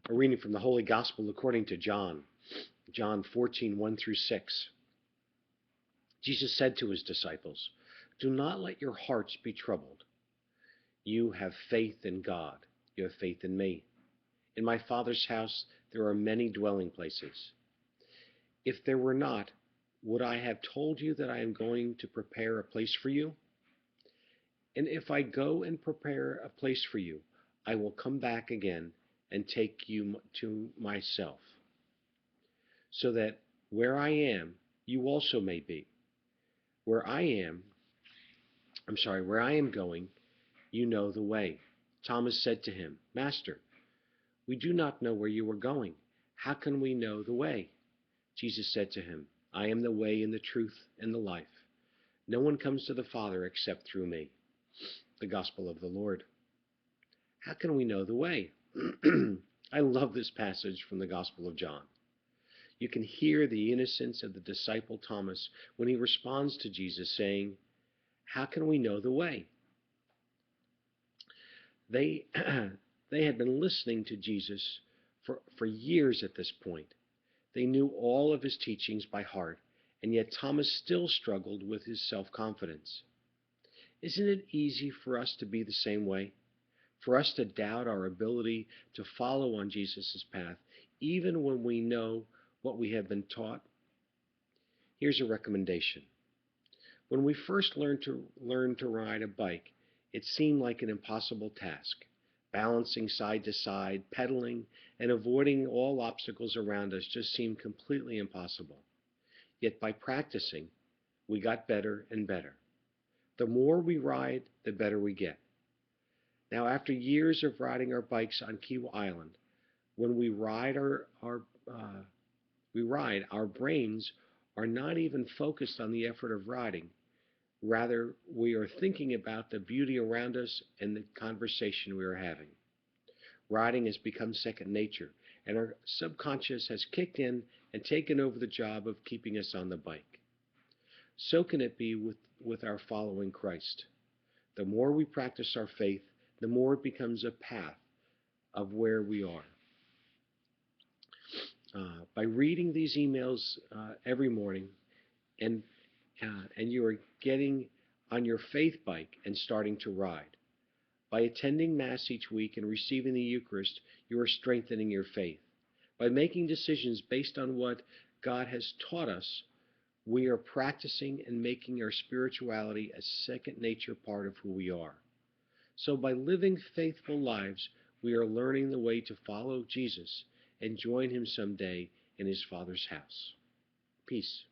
A reading from the Holy Gospel according to John, John 14, 1 through 6. Jesus said to his disciples, "Do not let your hearts be troubled. You have faith in God. You have faith in me. In my Father's house there are many dwelling places. If there were not, would I have told you that I am going to prepare a place for you? And if I go and prepare a place for you, I will come back again and take you to myself, so that where I am, you also may be. Where I am, where I am going, you know the way." Thomas said to him, "Master, we do not know where you are going. How can we know the way?" Jesus said to him, "I am the way and the truth and the life. No one comes to the Father except through me." The Gospel of the Lord. How can we know the way? I love this passage from the Gospel of John. You can hear the innocence of the disciple Thomas when he responds to Jesus saying, "How can we know the way?" They, they had been listening to Jesus for years at this point. They knew all of his teachings by heart, and yet Thomas still struggled with his self-confidence. Isn't it easy for us to be the same way? For us to doubt our ability to follow on Jesus' path, even when we know what we have been taught? Here's a recommendation. When we first learned to ride a bike, it seemed like an impossible task. Balancing side to side, pedaling, and avoiding all obstacles around us just seemed completely impossible. Yet by practicing, we got better and better. The more we ride, the better we get. Now, after years of riding our bikes on Kiwa Island, when we ride, our brains are not even focused on the effort of riding. Rather, we are thinking about the beauty around us and the conversation we are having. Riding has become second nature, and our subconscious has kicked in and taken over the job of keeping us on the bike. So can it be with our following Christ. The more we practice our faith, the more it becomes a path of where we are. By reading these emails every morning, and you are getting on your faith bike and starting to ride. By attending Mass each week and receiving the Eucharist, you are strengthening your faith. By making decisions based on what God has taught us, we are practicing and making our spirituality a second nature part of who we are. So by living faithful lives, we are learning the way to follow Jesus and join him someday in his Father's house. Peace.